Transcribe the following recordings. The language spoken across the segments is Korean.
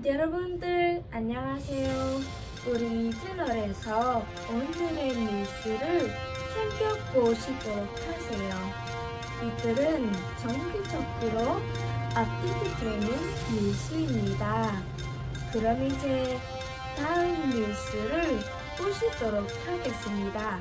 여러분들 안녕하세요. 우리 채널에서 오늘의 뉴스를 챙겨보시도록 하세요. 이들은 정기적으로 업데이트되는 뉴스입니다. 그럼 이제 다음 뉴스를 보시도록 하겠습니다.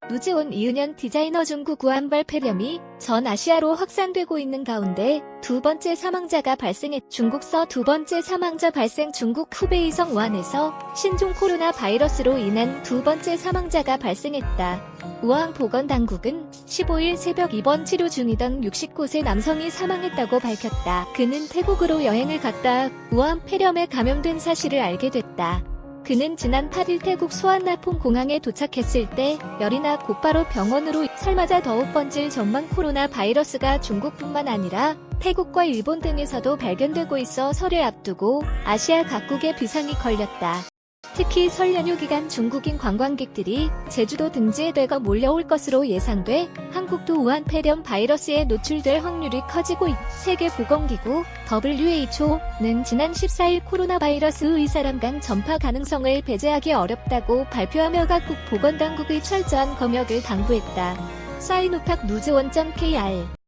루즈온 이은현 디자이너 중국 우한발 폐렴이 전 아시아로 확산되고 있는 가운데 두 번째 사망자가 발생했. 중국서 두 번째 사망자 발생. 중국 후베이성 우한에서 신종 코로나 바이러스로 인한 두 번째 사망자가 발생했다. 우한 보건당국은 15일 새벽 입원 치료 중이던 69세 남성이 사망했다고 밝혔다. 그는 태국으로 여행을 갔다 우한 폐렴에 감염된 사실을 알게 됐다. 그는 지난 8일 태국 수완나폰 공항에 도착했을 때 열이 나 곧바로 병원으로 설맞아 더욱 번질 전망. 코로나 바이러스가 중국뿐만 아니라 태국과 일본 등에서도 발견되고 있어 설을 앞두고 아시아 각국에 비상이 걸렸다. 특히 설 연휴 기간 중국인 관광객들이 제주도 등지에 대거 몰려올 것으로 예상돼 한국도 우한 폐렴 바이러스에 노출될 확률이 커지고 있다. 세계보건기구 WHO는 지난 14일 코로나 바이러스의 사람 간 전파 가능성을 배제하기 어렵다고 발표하며 각국 보건당국의 철저한 검역을 당부했다. 사이노팍 루즈원.kr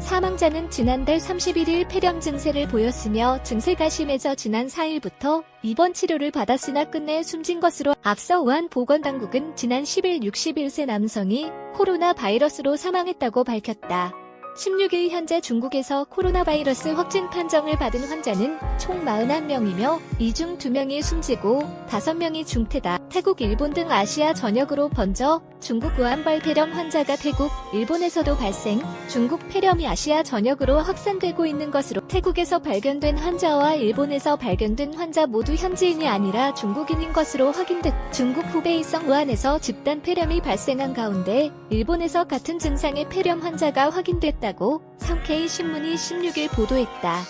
사망자는 지난달 31일 폐렴 증세를 보였으며 증세가 심해져 지난 4일부터 입원 치료를 받았으나 끝내 숨진 것으로. 앞서 우한 보건당국은 지난 10일 61세 남성이 코로나 바이러스로 사망했다고 밝혔다. 16일 현재 중국에서 코로나 바이러스 확진 판정을 받은 환자는 총 41명이며 이 중 2명이 숨지고 5명이 중태다. 태국, 일본 등 아시아 전역으로 번져 중국 우한발 폐렴 환자가 태국, 일본에서도 발생. 중국 폐렴이 아시아 전역으로 확산되고 있는 것으로 태국에서 발견된 환자와 일본에서 발견된 환자 모두 현지인이 아니라 중국인인 것으로 확인됐다. 중국 후베이성 우한에서 집단 폐렴이 발생한 가운데 일본에서 같은 증상의 폐렴 환자가 확인됐다고 상케이 신문이 16일 보도했다.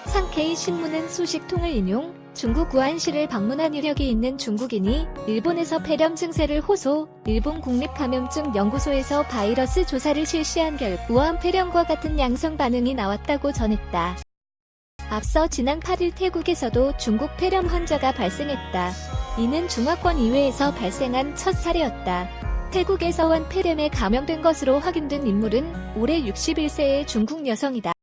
상케이 신문은 수십 통을 인용, 중국 우한시를 방문한 이력이 있는 중국인이 일본에서 폐렴 증세를 호소, 일본 국립감염증연구소에서 바이러스 조사를 실시한 결과 우한 폐렴과 같은 양성 반응이 나왔다고 전했다. 앞서 지난 8일 태국에서도 중국 폐렴 환자가 발생했다. 이는 중화권 이외에서 발생한 첫 사례였다. 태국에서 우한 폐렴에 감염된 것으로 확인된 인물은 올해 61세의 중국 여성이다.